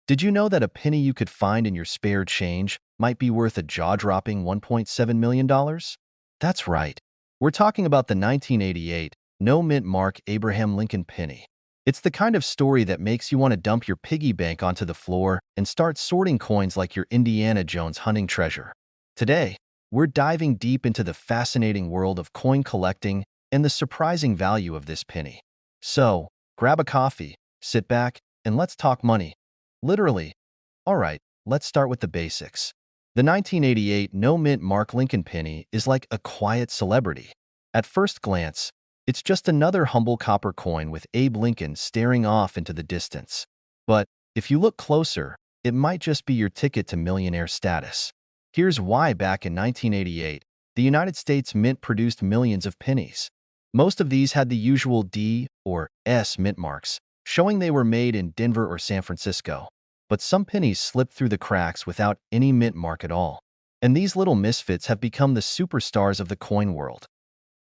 Did you know that a penny you could find in your spare change might be worth a jaw-dropping $1.7 million? That's right. We're talking about the 1988 no-mint mark Abraham Lincoln penny. It's the kind of story that makes you want to dump your piggy bank onto the floor and start sorting coins like you're Indiana Jones hunting treasure. Today, we're diving deep into the fascinating world of coin collecting and the surprising value of this penny. So, grab a coffee, sit back, and let's talk money. Literally. All right, let's start with the basics. The 1988 no-mint mark Lincoln penny is like a quiet celebrity. At first glance, it's just another humble copper coin with Abe Lincoln staring off into the distance. But if you look closer, it might just be your ticket to millionaire status. Here's why. Back in 1988, the United States Mint produced millions of pennies. Most of these had the usual D or S mint marks, showing they were made in Denver or San Francisco. But some pennies slipped through the cracks without any mint mark at all. And these little misfits have become the superstars of the coin world.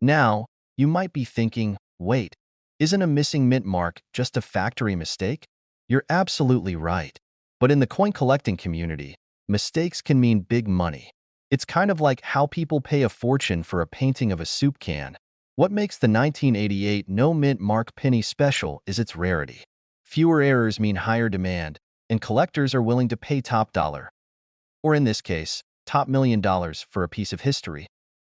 Now, you might be thinking, wait, isn't a missing mint mark just a factory mistake? You're absolutely right. But in the coin collecting community, mistakes can mean big money. It's kind of like how people pay a fortune for a painting of a soup can. What makes the 1988 no-mint mark penny special is its rarity. Fewer errors mean higher demand, and collectors are willing to pay top dollar, or in this case, top $1 million for a piece of history.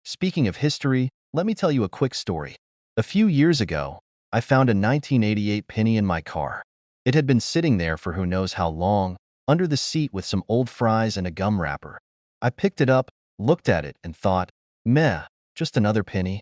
Speaking of history, let me tell you a quick story. A few years ago, I found a 1988 penny in my car. It had been sitting there for who knows how long, under the seat with some old fries and a gum wrapper. I picked it up, looked at it, and thought, meh, just another penny.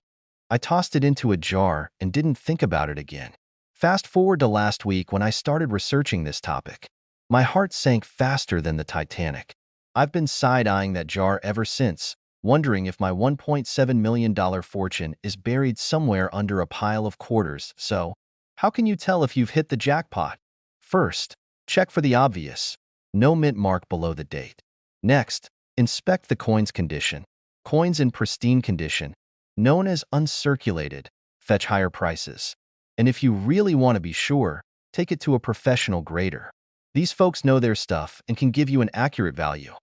I tossed it into a jar and didn't think about it again. Fast forward to last week when I started researching this topic. My heart sank faster than the Titanic. I've been side-eyeing that jar ever since, wondering if my $1.7 million fortune is buried somewhere under a pile of quarters. So, how can you tell if you've hit the jackpot? First, check for the obvious. No mint mark below the date. Next, inspect the coin's condition. Coins in pristine condition, known as uncirculated, fetch higher prices. And if you really want to be sure, take it to a professional grader. These folks know their stuff and can give you an accurate value.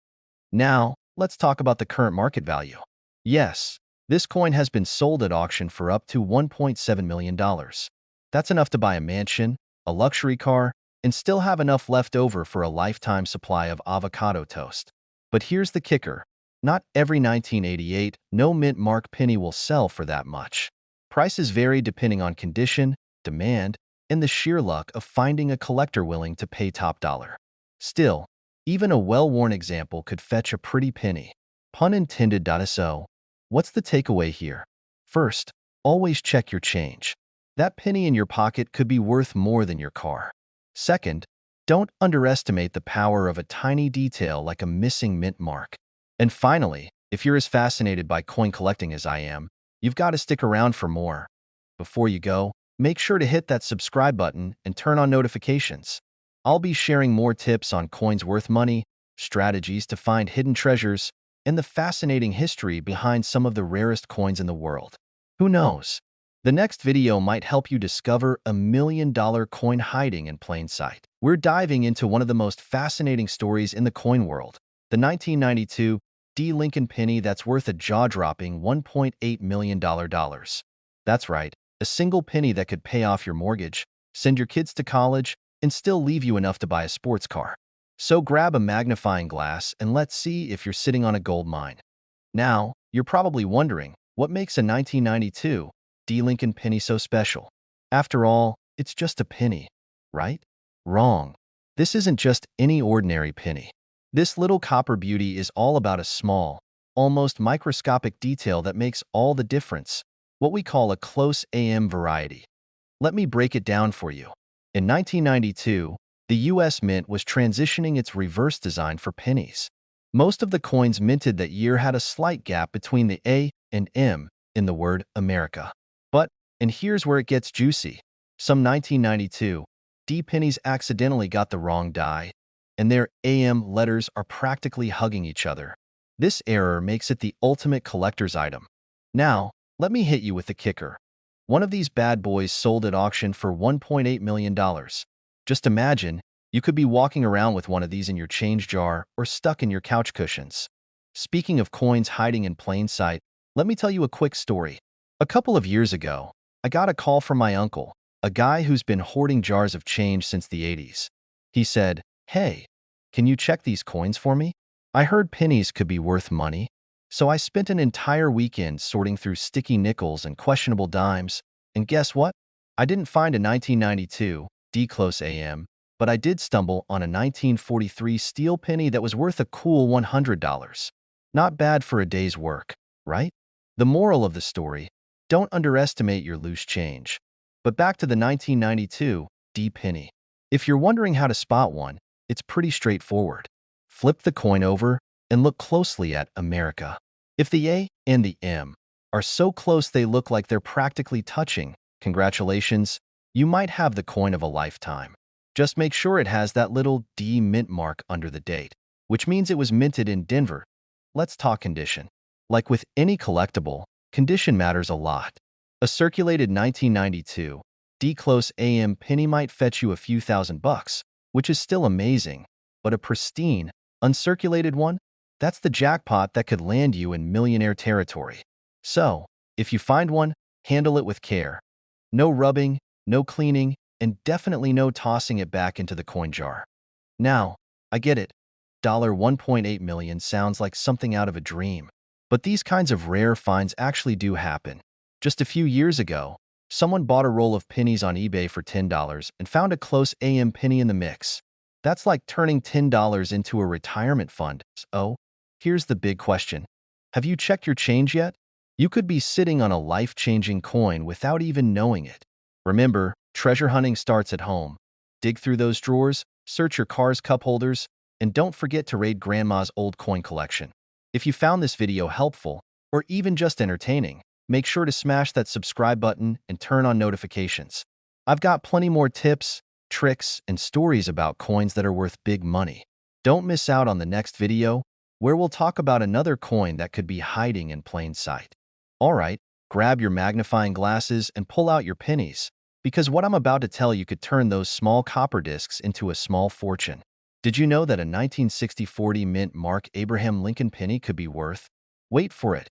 Now, let's talk about the current market value. Yes, this coin has been sold at auction for up to $1.7 million. That's enough to buy a mansion, a luxury car, and still have enough left over for a lifetime supply of avocado toast. But here's the kicker. Not every 1988 no-mint mark penny will sell for that much. Prices vary depending on condition, demand, and the sheer luck of finding a collector willing to pay top dollar. Still, even a well-worn example could fetch a pretty penny. Pun intended. So, what's the takeaway here? First, always check your change. That penny in your pocket could be worth more than your car. Second, don't underestimate the power of a tiny detail like a missing mint mark. And finally, if you're as fascinated by coin collecting as I am, you've got to stick around for more. Before you go, make sure to hit that subscribe button and turn on notifications. I'll be sharing more tips on coins worth money, strategies to find hidden treasures, and the fascinating history behind some of the rarest coins in the world. Who knows? The next video might help you discover a $1 million coin hiding in plain sight. We're diving into one of the most fascinating stories in the coin world, the 1992 D. Lincoln penny that's worth a jaw-dropping $1.8 million. That's right, a single penny that could pay off your mortgage, send your kids to college, and still leave you enough to buy a sports car. So grab a magnifying glass and let's see if you're sitting on a gold mine. Now, you're probably wondering, what makes a 1992 D. Lincoln penny so special? After all, it's just a penny, right? Wrong. This isn't just any ordinary penny. This little copper beauty is all about a small, almost microscopic detail that makes all the difference, what we call a close AM variety. Let me break it down for you. In 1992, the U.S. Mint was transitioning its reverse design for pennies. Most of the coins minted that year had a slight gap between the A and M in the word America. But, and here's where it gets juicy, some 1992 D pennies accidentally got the wrong die, and their AM letters are practically hugging each other. This error makes it the ultimate collector's item. Now, let me hit you with the kicker. One of these bad boys sold at auction for $1.8 million. Just imagine, You could be walking around with one of these in your change jar or stuck in your couch cushions. Speaking of coins hiding in plain sight, let me tell you a quick story. A couple of years ago, I got a call from my uncle, a guy who's been hoarding jars of change since the 80s. He said, "Hey, can you check these coins for me? I heard pennies could be worth money." So I spent an entire weekend sorting through sticky nickels and questionable dimes, and guess what? I didn't find a 1992 D-close AM, but I did stumble on a 1943 steel penny that was worth a cool $100. Not bad for a day's work, right? The moral of the story: don't underestimate your loose change. But back to the 1992 D penny. If you're wondering how to spot one, it's pretty straightforward. Flip the coin over and look closely at America. If the A and the M are so close they look like they're practically touching, congratulations, you might have the coin of a lifetime. Just make sure it has that little D mint mark under the date, which means it was minted in Denver. Let's talk condition. Like with any collectible, condition matters a lot. A circulated 1992 D-close AM penny might fetch you a few $1,000s, which is still amazing, but a pristine, uncirculated one? That's the jackpot that could land you in millionaire territory. So, if you find one, handle it with care. No rubbing, no cleaning, and definitely no tossing it back into the coin jar. Now, I get it. $1.8 million sounds like something out of a dream. But these kinds of rare finds actually do happen. Just a few years ago, someone bought a roll of pennies on eBay for $10 and found a close AM penny in the mix. That's like turning $10 into a retirement fund. So, here's the big question. Have you checked your change yet? You could be sitting on a life-changing coin without even knowing it. Remember, treasure hunting starts at home. Dig through those drawers, search your car's cup holders, and don't forget to raid Grandma's old coin collection. If you found this video helpful, or even just entertaining, make sure to smash that subscribe button and turn on notifications. I've got plenty more tips, tricks, and stories about coins that are worth big money. Don't miss out on the next video, where we'll talk about another coin that could be hiding in plain sight. Alright, grab your magnifying glasses and pull out your pennies, because what I'm about to tell you could turn those small copper discs into a small fortune. Did you know that a 1964 mint Mark Abraham Lincoln penny could be worth, wait for it,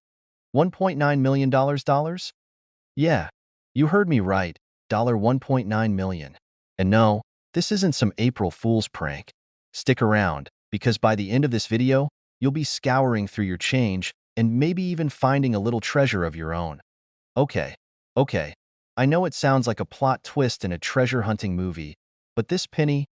$1.9 million? Yeah, you heard me right, $1.9 million. And no, this isn't some April Fool's prank. Stick around, because by the end of this video, you'll be scouring through your change and maybe even finding a little treasure of your own. Okay, I know it sounds like a plot twist in a treasure hunting movie, but this penny,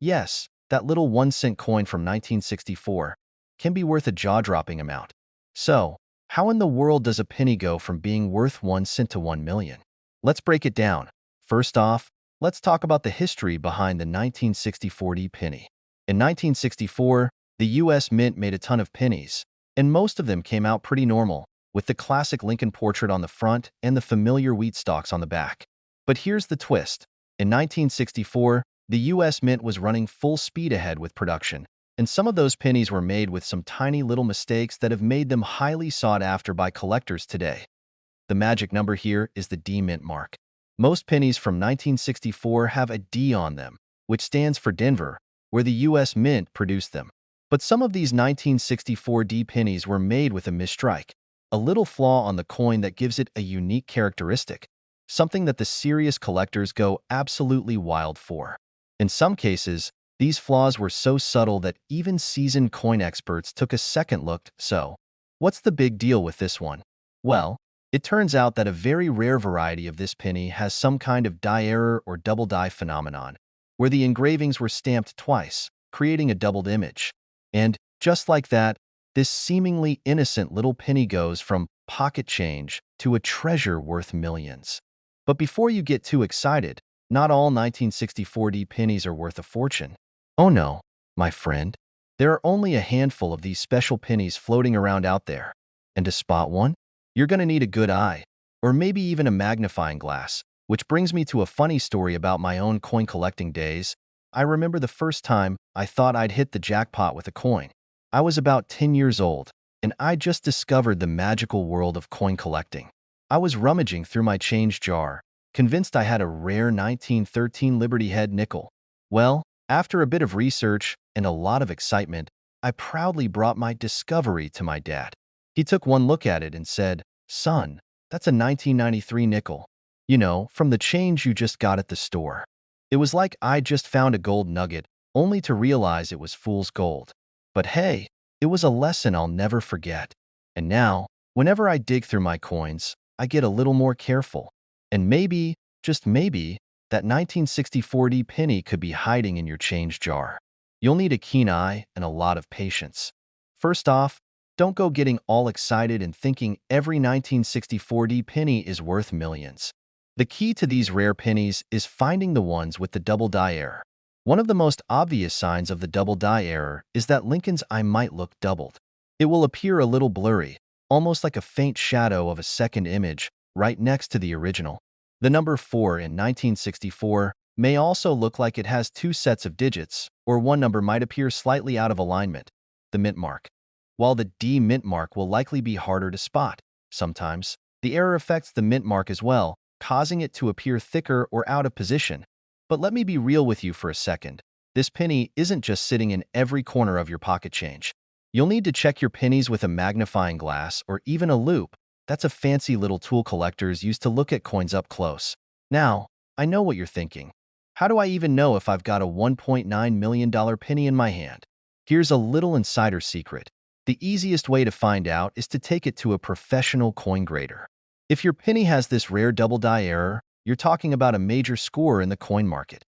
yes, that little 1-cent coin from 1964, can be worth a jaw-dropping amount. So, how in the world does a penny go from being worth 1 cent to 1 million? Let's break it down. First off, let's talk about the history behind the 1964 penny. In 1964, the U.S. Mint made a ton of pennies, and most of them came out pretty normal, with the classic Lincoln portrait on the front and the familiar wheat stalks on the back. But here's the twist. In 1964, the U.S. Mint was running full speed ahead with production, and some of those pennies were made with some tiny little mistakes that have made them highly sought after by collectors today. The magic number here is the D mint mark. Most pennies from 1964 have a D on them, which stands for Denver, where the U.S. Mint produced them. But some of these 1964 D pennies were made with a misstrike, a little flaw on the coin that gives it a unique characteristic, something that the serious collectors go absolutely wild for. In some cases, these flaws were so subtle that even seasoned coin experts took a second look. So, what's the big deal with this one? Well, it turns out that a very rare variety of this penny has some kind of die error or double die phenomenon, where the engravings were stamped twice, creating a doubled image. And, just like that, this seemingly innocent little penny goes from pocket change to a treasure worth millions. But before you get too excited, not all 1964 D pennies are worth a fortune. Oh no, my friend. There are only a handful of these special pennies floating around out there. And to spot one, you're going to need a good eye, or maybe even a magnifying glass, which brings me to a funny story about my own coin collecting days. I remember the first time I thought I'd hit the jackpot with a coin. I was about 10 years old, and I just discovered the magical world of coin collecting. I was rummaging through my change jar, convinced I had a rare 1913 Liberty Head nickel. Well, After a bit of research and a lot of excitement, I proudly brought my discovery to my dad. He took one look at it and said, "Son, that's a 1993 nickel. You know, from the change you just got at the store." It was like I just found a gold nugget, only to realize it was fool's gold. But hey, it was a lesson I'll never forget. And now, whenever I dig through my coins, I get a little more careful. And maybe, just maybe, that 1960 penny could be hiding in your change jar. You'll need a keen eye and a lot of patience. First off, don't go getting all excited and thinking every 1960 penny is worth millions. The key to these rare pennies is finding the ones with the double die error. One of the most obvious signs of the double die error is that Lincoln's eye might look doubled. It will appear a little blurry, almost like a faint shadow of a second image right next to the original. The number 4 in 1964 may also look like it has two sets of digits, or one number might appear slightly out of alignment, the mint mark. While the D mint mark will likely be harder to spot, sometimes the error affects the mint mark as well, causing it to appear thicker or out of position. But let me be real with you for a second. This penny isn't just sitting in every corner of your pocket change. You'll need to check your pennies with a magnifying glass or even a loupe. That's a fancy little tool collectors use to look at coins up close. Now, I know what you're thinking. How do I even know if I've got a $1.9 million penny in my hand? Here's a little insider secret. The easiest way to find out is to take it to a professional coin grader. If your penny has this rare double die error, you're talking about a major score in the coin market.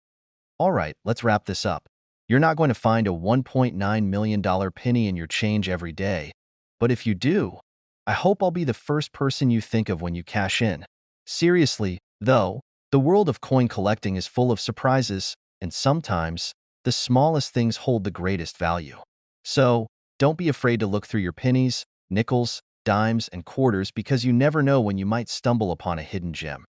All right, let's wrap this up. You're not going to find a $1.9 million penny in your change every day. But if you do, I hope I'll be the first person you think of when you cash in. Seriously, though, the world of coin collecting is full of surprises, and sometimes, the smallest things hold the greatest value. So, don't be afraid to look through your pennies, nickels, dimes, and quarters because you never know when you might stumble upon a hidden gem.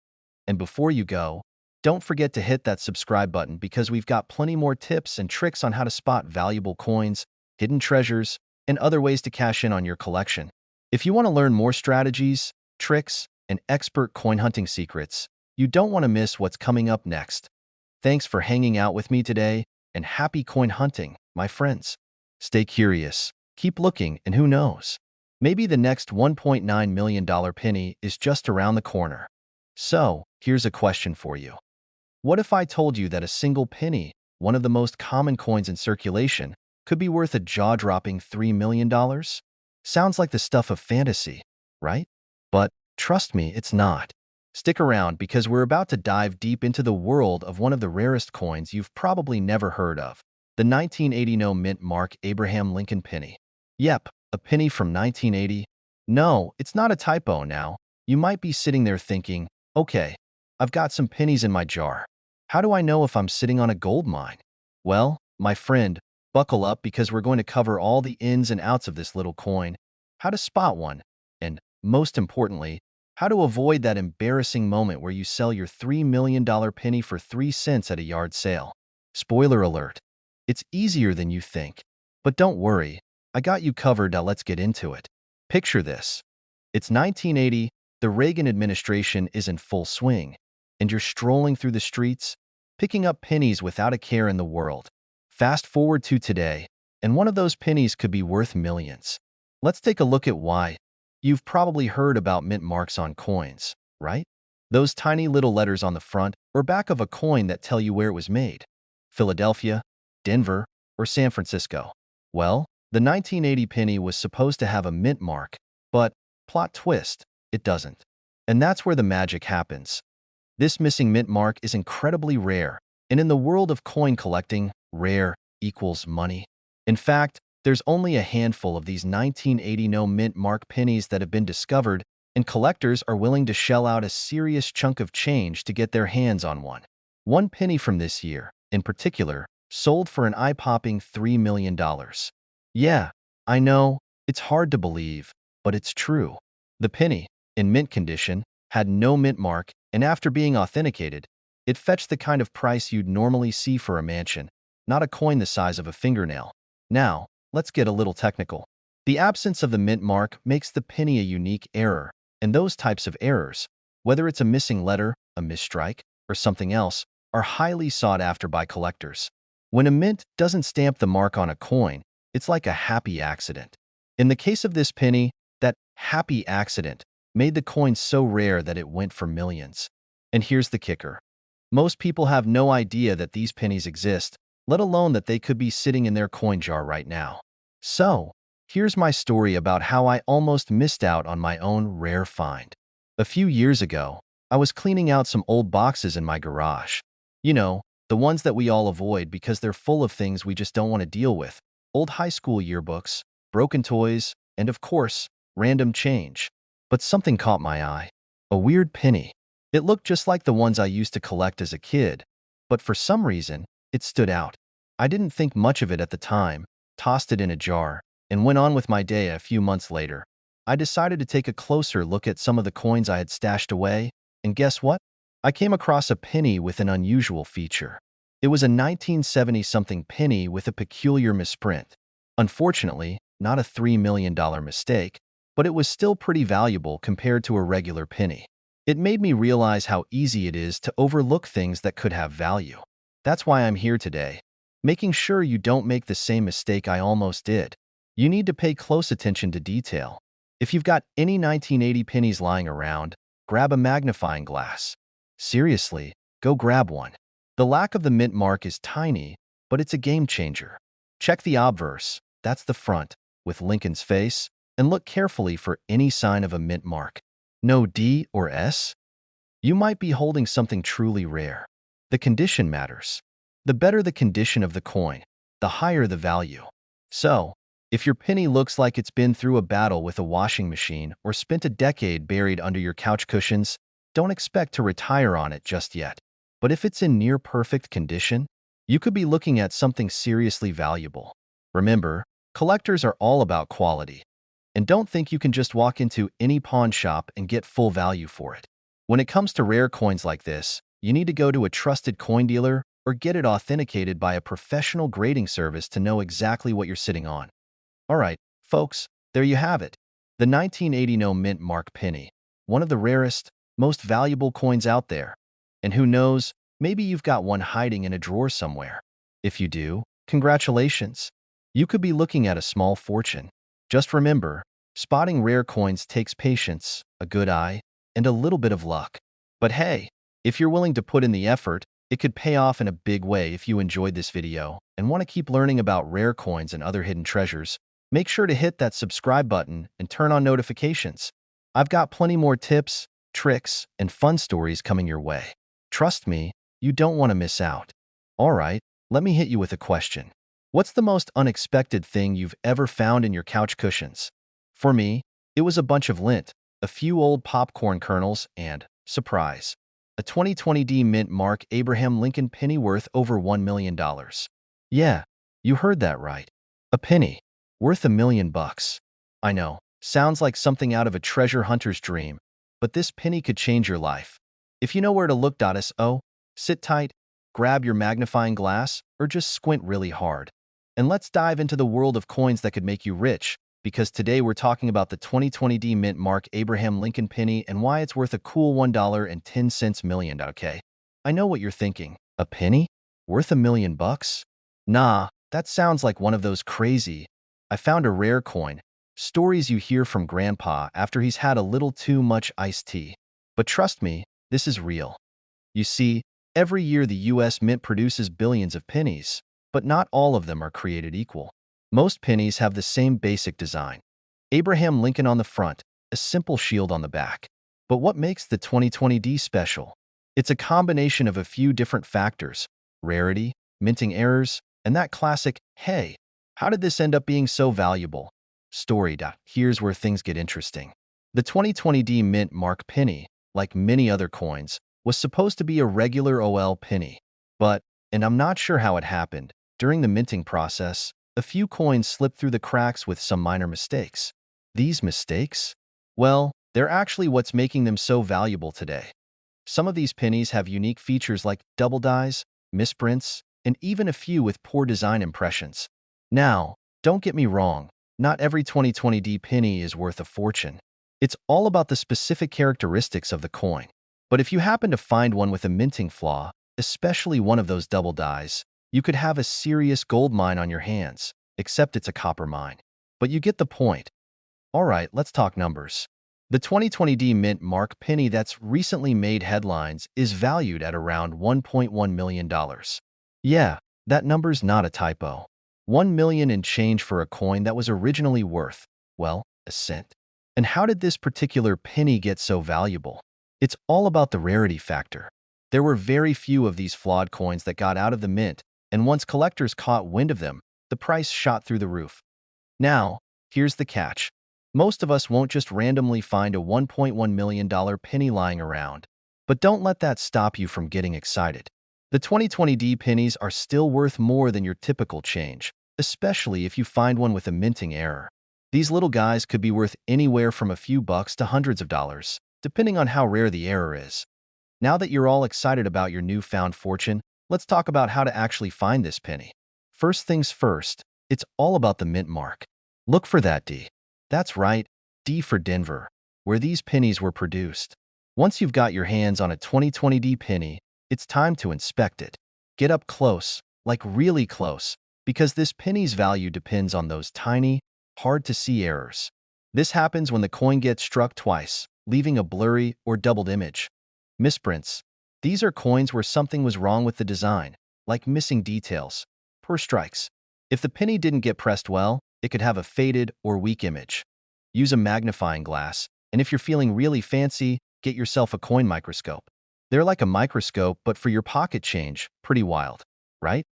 And before you go, don't forget to hit that subscribe button because we've got plenty more tips and tricks on how to spot valuable coins, hidden treasures, and other ways to cash in on your collection. If you want to learn more strategies, tricks, and expert coin hunting secrets, you don't want to miss what's coming up next. Thanks for hanging out with me today, and happy coin hunting, my friends. Stay curious, keep looking, and who knows? Maybe the next $1.9 million penny is just around the corner. So, here's a question for you. What if I told you that a single penny, one of the most common coins in circulation, could be worth a jaw-dropping $3 million? Sounds like the stuff of fantasy, right? But trust me, it's not. Stick around because we're about to dive deep into the world of one of the rarest coins you've probably never heard of, the 1980 no mint mark Abraham Lincoln penny. Yep, a penny from 1980. No, it's not a typo now. You might be sitting there thinking, okay, I've got some pennies in my jar. How do I know if I'm sitting on a gold mine? Well, my friend, buckle up because we're going to cover all the ins and outs of this little coin, how to spot one, and, most importantly, how to avoid that embarrassing moment where you sell your $3 million penny for 3 cents at a yard sale. Spoiler alert. It's easier than you think. But don't worry, I got you covered. Now let's get into it. Picture this. It's 1980, the Reagan administration is in full swing, and you're strolling through the streets, picking up pennies without a care in the world. Fast forward to today, and one of those pennies could be worth millions. Let's take a look at why. You've probably heard about mint marks on coins, right? Those tiny little letters on the front or back of a coin that tell you where it was made. Philadelphia, Denver, or San Francisco. Well, the 1980 penny was supposed to have a mint mark, but, plot twist, it doesn't. And that's where the magic happens. This missing mint mark is incredibly rare, and in the world of coin collecting, rare equals money. In fact, there's only a handful of these 1980 no mint mark pennies that have been discovered, and collectors are willing to shell out a serious chunk of change to get their hands on one. One penny from this year, in particular, sold for an eye-popping $3 million. Yeah, I know, it's hard to believe, but it's true. The penny, in mint condition, had no mint mark, and after being authenticated, it fetched the kind of price you'd normally see for a mansion, not a coin the size of a fingernail. Now, let's get a little technical. The absence of the mint mark makes the penny a unique error, and those types of errors, whether it's a missing letter, a misstrike, or something else, are highly sought after by collectors. When a mint doesn't stamp the mark on a coin, it's like a happy accident. In the case of this penny, that happy accident made the coin so rare that it went for millions. And here's the kicker. Most people have no idea that these pennies exist, let alone that they could be sitting in their coin jar right now. So, here's my story about how I almost missed out on my own rare find. A few years ago, I was cleaning out some old boxes in my garage. You know, the ones that we all avoid because they're full of things we just don't want to deal with. Old high school yearbooks, broken toys, and of course, random change. But something caught my eye. A weird penny. It looked just like the ones I used to collect as a kid, but for some reason, it stood out. I didn't think much of it at the time, tossed it in a jar, and went on with my day. A few months later, I decided to take a closer look at some of the coins I had stashed away, and guess what? I came across a penny with an unusual feature. It was a 1970-something penny with a peculiar misprint. Unfortunately, not a $3 million mistake, but it was still pretty valuable compared to a regular penny. It made me realize how easy it is to overlook things that could have value. That's why I'm here today, making sure you don't make the same mistake I almost did. You need to pay close attention to detail. If you've got any 1980 pennies lying around, grab a magnifying glass. Seriously, go grab one. The lack of the mint mark is tiny, but it's a game changer. Check the obverse, that's the front, with Lincoln's face, and look carefully for any sign of a mint mark. No D or S? You might be holding something truly rare. The condition matters. The better the condition of the coin, the higher the value. So, if your penny looks like it's been through a battle with a washing machine or spent a decade buried under your couch cushions, don't expect to retire on it just yet. But if it's in near-perfect condition, you could be looking at something seriously valuable. Remember, collectors are all about quality. And don't think you can just walk into any pawn shop and get full value for it. When it comes to rare coins like this, you need to go to a trusted coin dealer or get it authenticated by a professional grading service to know exactly what you're sitting on. All right, folks, there you have it. The 1980 no mint mark penny, one of the rarest, most valuable coins out there. And who knows, maybe you've got one hiding in a drawer somewhere. If you do, congratulations. You could be looking at a small fortune. Just remember, spotting rare coins takes patience, a good eye, and a little bit of luck. But hey, if you're willing to put in the effort, it could pay off in a big way. If you enjoyed this video and want to keep learning about rare coins and other hidden treasures, make sure to hit that subscribe button and turn on notifications. I've got plenty more tips, tricks, and fun stories coming your way. Trust me, you don't want to miss out. All right, let me hit you with a question. What's the most unexpected thing you've ever found in your couch cushions? For me, it was a bunch of lint, a few old popcorn kernels, and, surprise, a 2020 mint mark Abraham Lincoln penny worth over $1 million. Yeah, you heard that right. A penny, worth $1 million. I know, sounds like something out of a treasure hunter's dream, but this penny could change your life. If you know where to look, so sit tight, grab your magnifying glass, or just squint really hard. And let's dive into the world of coins that could make you rich, because today we're talking about the 2020 mint mark Abraham Lincoln penny and why it's worth a cool $1.10 million, okay? I know what you're thinking. A penny? Worth $1 million? Nah, that sounds like one of those crazy, I found a rare coin, stories you hear from Grandpa after he's had a little too much iced tea. But trust me, this is real. You see, every year the US Mint produces billions of pennies, but not all of them are created equal. Most pennies have the same basic design. Abraham Lincoln on the front, a simple shield on the back. But what makes the 2020 special? It's a combination of a few different factors: rarity, minting errors, and that classic, hey, how did this end up being so valuable? Story. Here's where things get interesting. The 2020 mint mark penny, like many other coins, was supposed to be a regular OL penny. But, and I'm not sure how it happened, during the minting process, a few coins slipped through the cracks with some minor mistakes. These mistakes? Well, they're actually what's making them so valuable today. Some of these pennies have unique features like double dies, misprints, and even a few with poor design impressions. Now, don't get me wrong, not every 2020 penny is worth a fortune. It's all about the specific characteristics of the coin. But if you happen to find one with a minting flaw, especially one of those double dies, You could have a serious gold mine on your hands, except it's a copper mine. But you get the point. All right, let's talk numbers. The 2020D Mint Mark penny that's recently made headlines is valued at around $1.1 million. Yeah, that number's not a typo. 1 million in change for a coin that was originally worth, well, a cent. And how did this particular penny get so valuable? It's all about the rarity factor. There were very few of these flawed coins that got out of the mint, and once collectors caught wind of them, the price shot through the roof. Now, here's the catch. Most of us won't just randomly find a $1.1 million penny lying around. But don't let that stop you from getting excited. The 2020D pennies are still worth more than your typical change, especially if you find one with a minting error. These little guys could be worth anywhere from a few bucks to hundreds of dollars, depending on how rare the error is. Now that you're all excited about your newfound fortune, let's talk about how to actually find this penny. First things first, it's all about the mint mark. Look for that D. That's right, D for Denver, where these pennies were produced. Once you've got your hands on a 2020D penny, it's time to inspect it. Get up close, like really close, because this penny's value depends on those tiny, hard-to-see errors. This happens when the coin gets struck twice, leaving a blurry or doubled image. Misprints. These are coins where something was wrong with the design, like missing details. Poor strikes. If the penny didn't get pressed well, it could have a faded or weak image. Use a magnifying glass, and if you're feeling really fancy, get yourself a coin microscope. They're like a microscope, but for your pocket change. Pretty wild, right?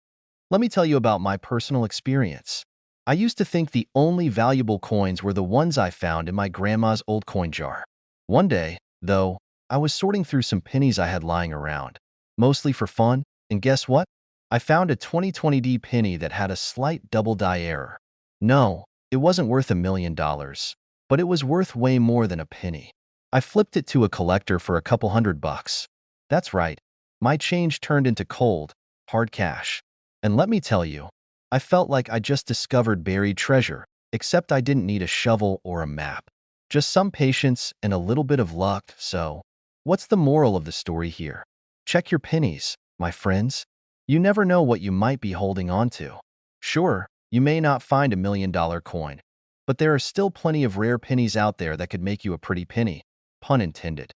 Let me tell you about my personal experience. I used to think the only valuable coins were the ones I found in my grandma's old coin jar. One day, though, I was sorting through some pennies I had lying around, mostly for fun, and guess what? I found a 2020D penny that had a slight double die error. No, it wasn't worth $1 million, but it was worth way more than a penny. I flipped it to a collector for a couple $100. That's right, my change turned into cold, hard cash. And let me tell you, I felt like I just discovered buried treasure, except I didn't need a shovel or a map. Just some patience and a little bit of luck. So, what's the moral of the story here? Check your pennies, my friends. You never know what you might be holding on to. Sure, you may not find $1 million coin, but there are still plenty of rare pennies out there that could make you a pretty penny, pun intended.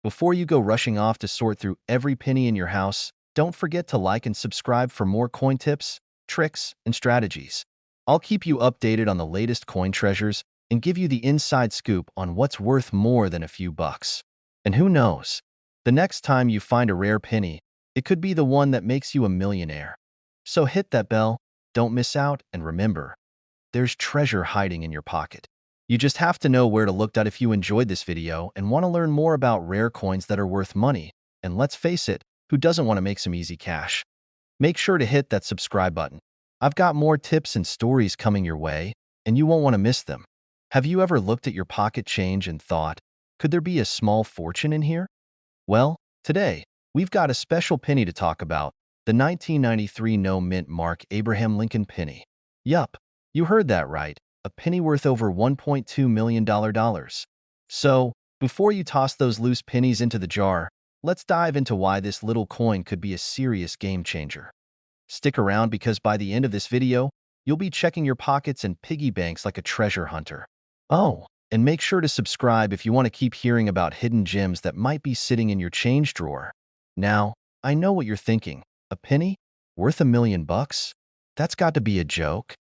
Before you go rushing off to sort through every penny in your house, don't forget to like and subscribe for more coin tips, tricks, and strategies. I'll keep you updated on the latest coin treasures and give you the inside scoop on what's worth more than a few bucks. And who knows, the next time you find a rare penny, it could be the one that makes you a millionaire. So hit that bell, don't miss out, and remember, there's treasure hiding in your pocket. You just have to know where to look at if you enjoyed this video and want to learn more about rare coins that are worth money. And let's face it, who doesn't want to make some easy cash? Make sure to hit that subscribe button. I've got more tips and stories coming your way, and you won't want to miss them. Have you ever looked at your pocket change and thought, could there be a small fortune in here? Well, today, we've got a special penny to talk about, the 1993 no mint mark Abraham Lincoln penny. Yup, you heard that right, a penny worth over $1.2 million. So, before you toss those loose pennies into the jar, let's dive into why this little coin could be a serious game changer. Stick around because by the end of this video, you'll be checking your pockets and piggy banks like a treasure hunter. Oh, and make sure to subscribe if you want to keep hearing about hidden gems that might be sitting in your change drawer. Now, I know what you're thinking. A penny? Worth $1 million? That's got to be a joke.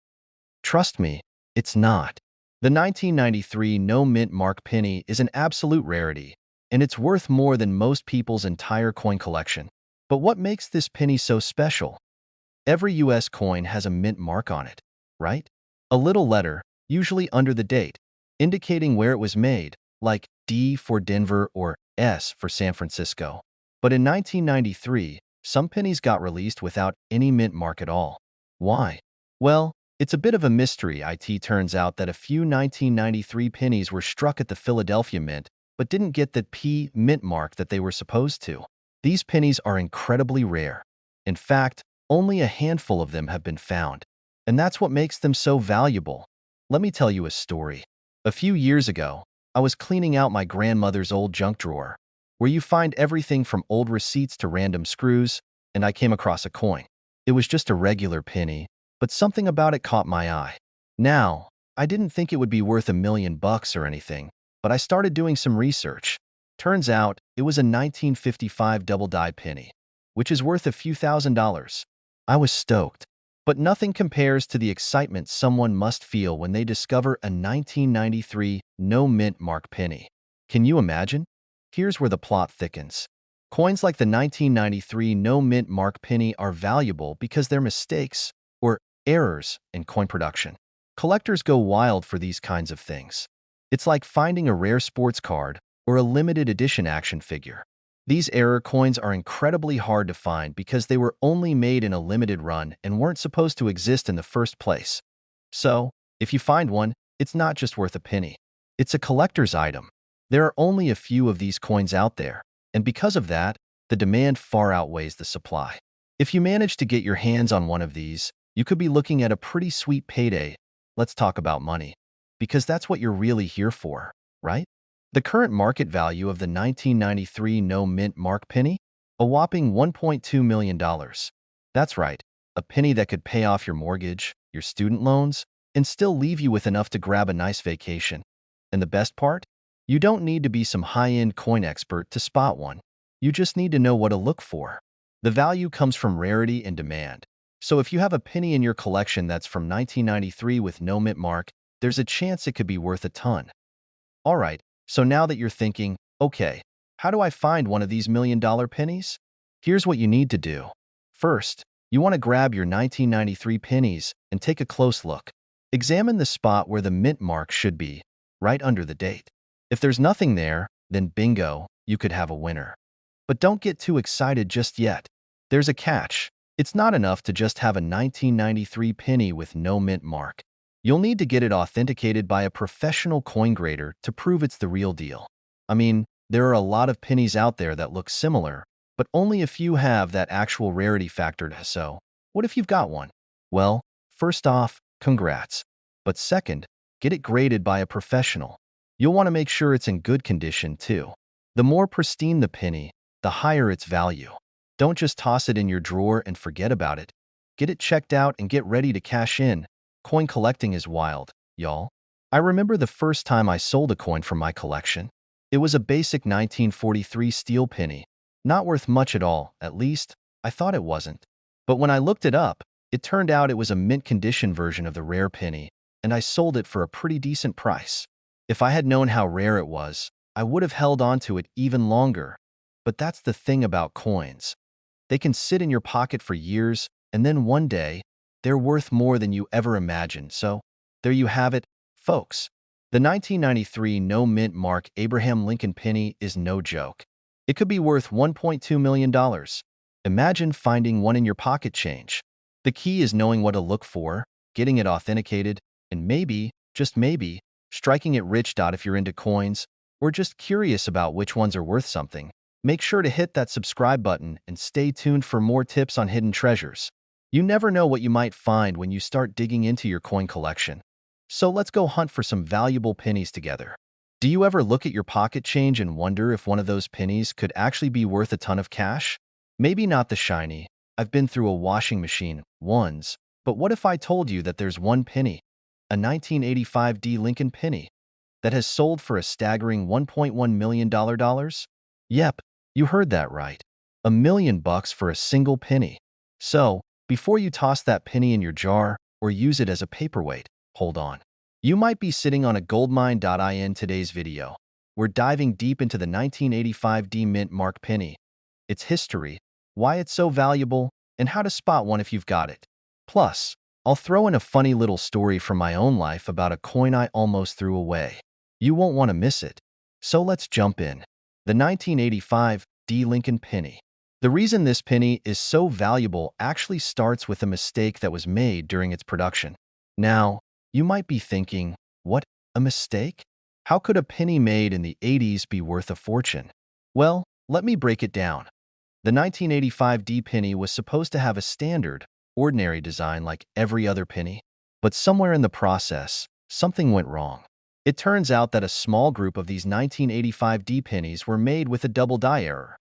Trust me, it's not. The 1993 no mint mark penny is an absolute rarity, and it's worth more than most people's entire coin collection. But what makes this penny so special? Every US coin has a mint mark on it, right? A little letter, usually under the date, indicating where it was made, like D for Denver or S for San Francisco. But in 1993, some pennies got released without any mint mark at all. Why? Well, it's a bit of a mystery. It turns out that a few 1993 pennies were struck at the Philadelphia Mint, but didn't get the P mint mark that they were supposed to. These pennies are incredibly rare. In fact, only a handful of them have been found. And that's what makes them so valuable. Let me tell you a story. A few years ago, I was cleaning out my grandmother's old junk drawer, where you find everything from old receipts to random screws, and I came across a coin. It was just a regular penny, but something about it caught my eye. Now, I didn't think it would be worth $1 million or anything, but I started doing some research. Turns out, it was a 1955 double-die penny, which is worth a few $1,000s. I was stoked. But nothing compares to the excitement someone must feel when they discover a 1993 no-mint mark penny. Can you imagine? Here's where the plot thickens. Coins like the 1993 no-mint mark penny are valuable because they're mistakes, or errors, in coin production. Collectors go wild for these kinds of things. It's like finding a rare sports card or a limited edition action figure. These error coins are incredibly hard to find because they were only made in a limited run and weren't supposed to exist in the first place. So, if you find one, it's not just worth a penny. It's a collector's item. There are only a few of these coins out there, and because of that, the demand far outweighs the supply. If you manage to get your hands on one of these, you could be looking at a pretty sweet payday. Let's talk about money, because that's what you're really here for, right? The current market value of the 1993 no-mint mark penny? A whopping $1.2 million. That's right, a penny that could pay off your mortgage, your student loans, and still leave you with enough to grab a nice vacation. And the best part? You don't need to be some high-end coin expert to spot one. You just need to know what to look for. The value comes from rarity and demand. So if you have a penny in your collection that's from 1993 with no mint mark, there's a chance it could be worth a ton. All right, so now that you're thinking, okay, how do I find one of these million-dollar pennies? Here's what you need to do. First, you want to grab your 1993 pennies and take a close look. Examine the spot where the mint mark should be, right under the date. If there's nothing there, then bingo, you could have a winner. But don't get too excited just yet. There's a catch. It's not enough to just have a 1993 penny with no mint mark. You'll need to get it authenticated by a professional coin grader to prove it's the real deal. I mean, there are a lot of pennies out there that look similar, but only a few have that actual rarity factor. So, what if you've got one? Well, first off, congrats. But second, get it graded by a professional. You'll want to make sure it's in good condition too. The more pristine the penny, the higher its value. Don't just toss it in your drawer and forget about it. Get it checked out and get ready to cash in. Coin collecting is wild, y'all. I remember the first time I sold a coin from my collection. It was a basic 1943 steel penny. Not worth much at all, at least, I thought it wasn't. But when I looked it up, it turned out it was a mint condition version of the rare penny, and I sold it for a pretty decent price. If I had known how rare it was, I would have held on to it even longer. But that's the thing about coins. They can sit in your pocket for years, and then one day, they're worth more than you ever imagined. So, there you have it, folks. The 1993 no-mint mark Abraham Lincoln penny is no joke. It could be worth $1.2 million. Imagine finding one in your pocket change. The key is knowing what to look for, getting it authenticated, and maybe, just maybe, striking it rich. If you're into coins, or just curious about which ones are worth something, make sure to hit that subscribe button and stay tuned for more tips on hidden treasures. You never know what you might find when you start digging into your coin collection. So let's go hunt for some valuable pennies together. Do you ever look at your pocket change and wonder if one of those pennies could actually be worth a ton of cash? Maybe not the shiny, I've been through a washing machine ones, but what if I told you that there's one penny, a 1985 Lincoln penny, that has sold for a staggering $1.1 million? Yep, you heard that right. $1 million for a single penny. So, before you toss that penny in your jar or use it as a paperweight, hold on. You might be sitting on a goldmine. In today's video, we're diving deep into the 1985 mint mark penny, its history, why it's so valuable, and how to spot one if you've got it. Plus, I'll throw in a funny little story from my own life about a coin I almost threw away. You won't want to miss it. So let's jump in. The 1985 Lincoln penny. The reason this penny is so valuable actually starts with a mistake that was made during its production. Now, you might be thinking, what, a mistake? How could a penny made in the 80s be worth a fortune? Well, let me break it down. The 1985 penny was supposed to have a standard, ordinary design like every other penny, but somewhere in the process, something went wrong. It turns out that a small group of these 1985 pennies were made with a double die error,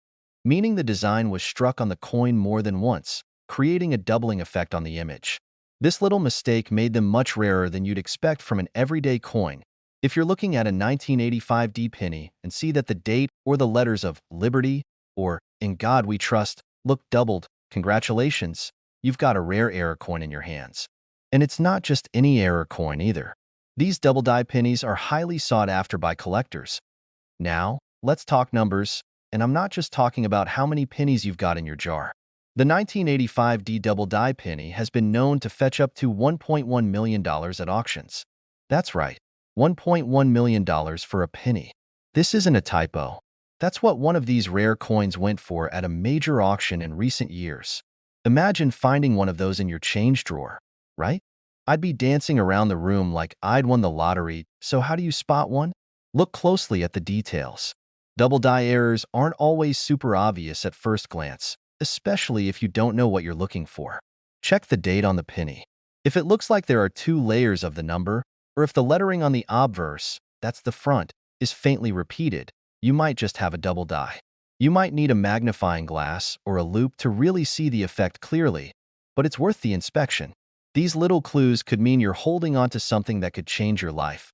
meaning the design was struck on the coin more than once, creating a doubling effect on the image. This little mistake made them much rarer than you'd expect from an everyday coin. If you're looking at a 1985 D penny and see that the date or the letters of Liberty or In God We Trust look doubled, congratulations, you've got a rare error coin in your hands. And it's not just any error coin either. These double die pennies are highly sought after by collectors. Now, let's talk numbers, and I'm not just talking about how many pennies you've got in your jar. The 1985 D double die penny has been known to fetch up to $1.1 million at auctions. That's right, $1.1 million for a penny. This isn't a typo. That's what one of these rare coins went for at a major auction in recent years. Imagine finding one of those in your change drawer, right? I'd be dancing around the room like I'd won the lottery, so how do you spot one? Look closely at the details. Double die errors aren't always super obvious at first glance, especially if you don't know what you're looking for. Check the date on the penny. If it looks like there are two layers of the number, or if the lettering on the obverse, that's the front, is faintly repeated, you might just have a double die. You might need a magnifying glass or a loupe to really see the effect clearly, but it's worth the inspection. These little clues could mean you're holding onto something that could change your life.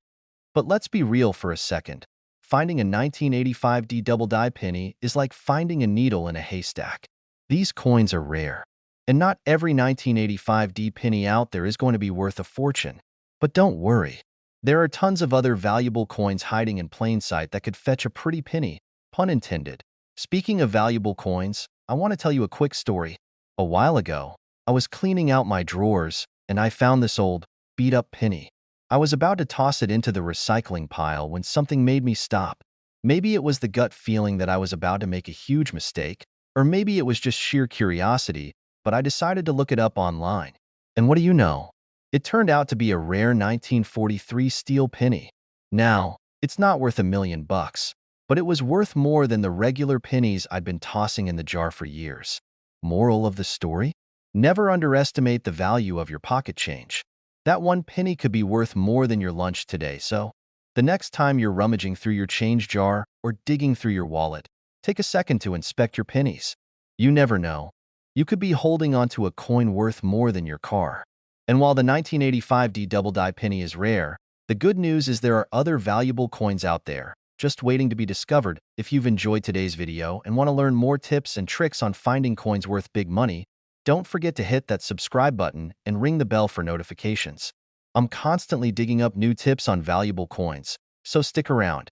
But let's be real for a second. Finding a 1985 D double die penny is like finding a needle in a haystack. These coins are rare, and not every 1985 D penny out there is going to be worth a fortune. But don't worry. There are tons of other valuable coins hiding in plain sight that could fetch a pretty penny, pun intended. Speaking of valuable coins, I want to tell you a quick story. A while ago, I was cleaning out my drawers, and I found this old, beat-up penny. I was about to toss it into the recycling pile when something made me stop. Maybe it was the gut feeling that I was about to make a huge mistake, or maybe it was just sheer curiosity, but I decided to look it up online. And what do you know? It turned out to be a rare 1943 steel penny. Now, it's not worth $1 million, but it was worth more than the regular pennies I'd been tossing in the jar for years. Moral of the story? Never underestimate the value of your pocket change. That one penny could be worth more than your lunch today, so the next time you're rummaging through your change jar or digging through your wallet, take a second to inspect your pennies. You never know. You could be holding onto a coin worth more than your car. And while the 1985 D double die penny is rare, the good news is there are other valuable coins out there, just waiting to be discovered. If you've enjoyed today's video and want to learn more tips and tricks on finding coins worth big money, don't forget to hit that subscribe button and ring the bell for notifications. I'm constantly digging up new tips on valuable coins, so stick around.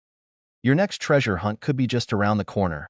Your next treasure hunt could be just around the corner.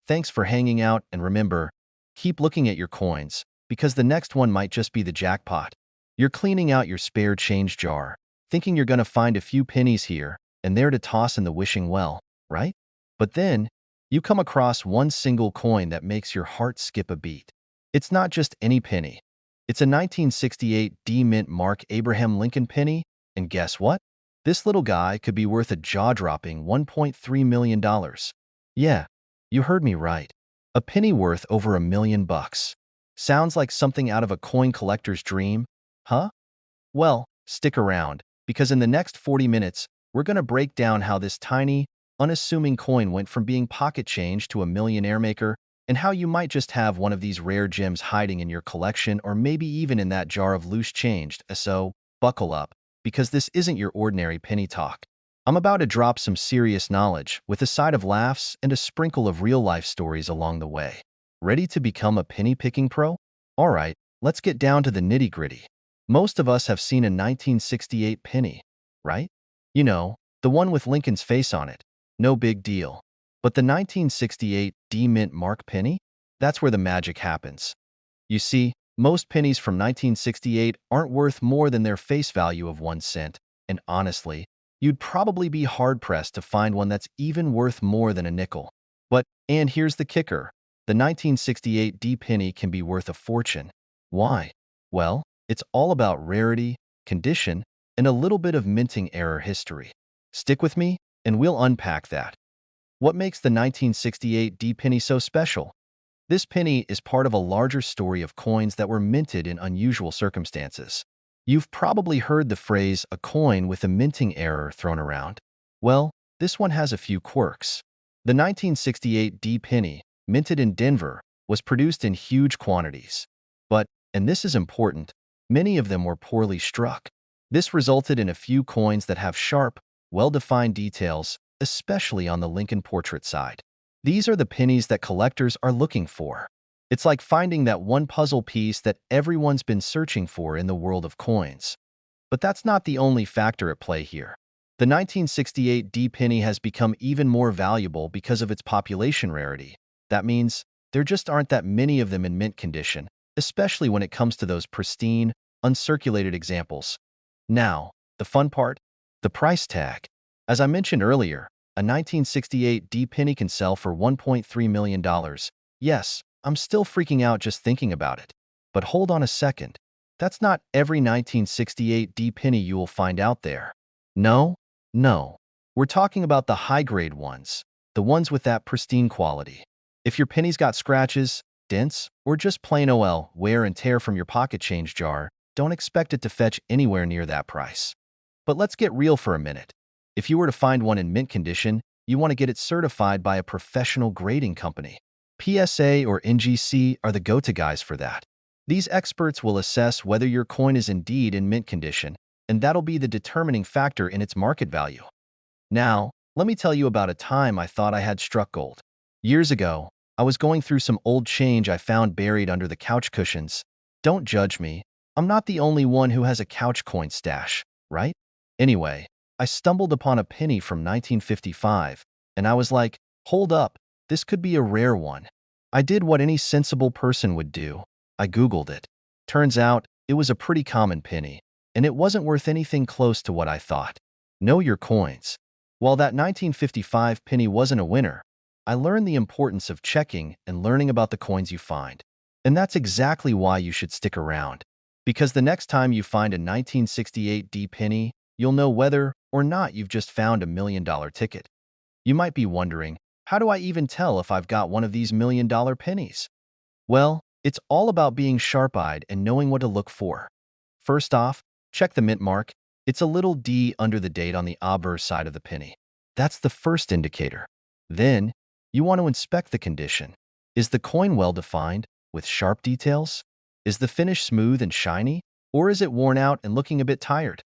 Thanks for hanging out, and remember, keep looking at your coins, because the next one might just be the jackpot. You're cleaning out your spare change jar, thinking you're going to find a few pennies here and there to toss in the wishing well, right? But then, you come across one single coin that makes your heart skip a beat. It's not just any penny. It's a 1968 D Mint Mark Abraham Lincoln penny, and guess what? This little guy could be worth a jaw-dropping $1.3 million. Yeah, you heard me right. A penny worth over $1 million. Sounds like something out of a coin collector's dream, huh? Well, stick around, because in the next 40 minutes, we're going to break down how this tiny, unassuming coin went from being pocket change to a millionaire maker, and how you might just have one of these rare gems hiding in your collection or maybe even in that jar of loose change. So, buckle up, because this isn't your ordinary penny talk. I'm about to drop some serious knowledge with a side of laughs and a sprinkle of real-life stories along the way. Ready to become a penny-picking pro? Alright, let's get down to the nitty-gritty. Most of us have seen a 1968 penny, right? You know, the one with Lincoln's face on it. No big deal. But the 1968 D Mint Mark penny? That's where the magic happens. You see, most pennies from 1968 aren't worth more than their face value of 1 cent, and honestly, you'd probably be hard-pressed to find one that's even worth more than a nickel. And here's the kicker, the 1968 D penny can be worth a fortune. Why? Well, it's all about rarity, condition, and a little bit of minting error history. Stick with me, and we'll unpack that. What makes the 1968 D penny so special? This penny is part of a larger story of coins that were minted in unusual circumstances. You've probably heard the phrase, a coin with a minting error, thrown around. Well, this one has a few quirks. The 1968 D penny, minted in Denver, was produced in huge quantities. But And this is important. Many of them were poorly struck. This resulted in a few coins that have sharp, well-defined details, especially on the Lincoln portrait side. These are the pennies that collectors are looking for. It's like finding that one puzzle piece that everyone's been searching for in the world of coins. But that's not the only factor at play here. The 1968 D penny has become even more valuable because of its population rarity. That means there just aren't that many of them in mint condition, especially when it comes to those pristine, uncirculated examples. Now, the fun part, the price tag. As I mentioned earlier, a 1968 D penny can sell for $1.3 million. Yes, I'm still freaking out just thinking about it. But hold on a second. That's not every 1968 D penny you will find out there. No, no. We're talking about the high-grade ones, the ones with that pristine quality. If your penny's got scratches, dents, or just plain OL, wear and tear from your pocket change jar, don't expect it to fetch anywhere near that price. But let's get real for a minute. If you were to find one in mint condition, you want to get it certified by a professional grading company. PSA or NGC are the go-to guys for that. These experts will assess whether your coin is indeed in mint condition, and that'll be the determining factor in its market value. Now, let me tell you about a time I thought I had struck gold. Years ago, I was going through some old change I found buried under the couch cushions. Don't judge me. I'm not the only one who has a couch coin stash, right? Anyway, I stumbled upon a penny from 1955, and I was like, hold up, this could be a rare one. I did what any sensible person would do. I Googled it. Turns out, it was a pretty common penny, and it wasn't worth anything close to what I thought. Know your coins. While that 1955 penny wasn't a winner, I learned the importance of checking and learning about the coins you find. And that's exactly why you should stick around. Because the next time you find a 1968 D penny, you'll know whether or not you've just found $1 million ticket. You might be wondering, how do I even tell if I've got one of these $1 million pennies? Well, it's all about being sharp-eyed and knowing what to look for. First off, check the mint mark. It's a little D under the date on the obverse side of the penny. That's the first indicator. Then, you want to inspect the condition. Is the coin well-defined, with sharp details? Is the finish smooth and shiny, or is it worn out and looking a bit tired?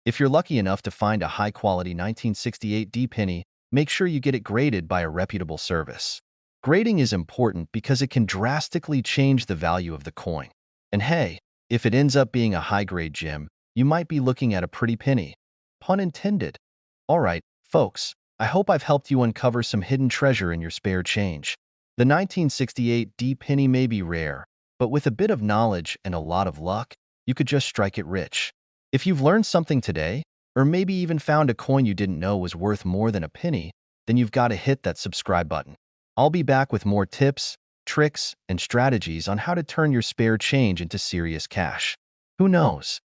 If you're lucky enough to find a high-quality 1968 D penny, make sure you get it graded by a reputable service. Grading is important because it can drastically change the value of the coin. And hey, if it ends up being a high-grade gem, you might be looking at a pretty penny. Pun intended. Alright, folks, I hope I've helped you uncover some hidden treasure in your spare change. The 1968 D penny may be rare, but with a bit of knowledge and a lot of luck, you could just strike it rich. If you've learned something today, or maybe even found a coin you didn't know was worth more than a penny, then you've got to hit that subscribe button. I'll be back with more tips, tricks, and strategies on how to turn your spare change into serious cash. Who knows?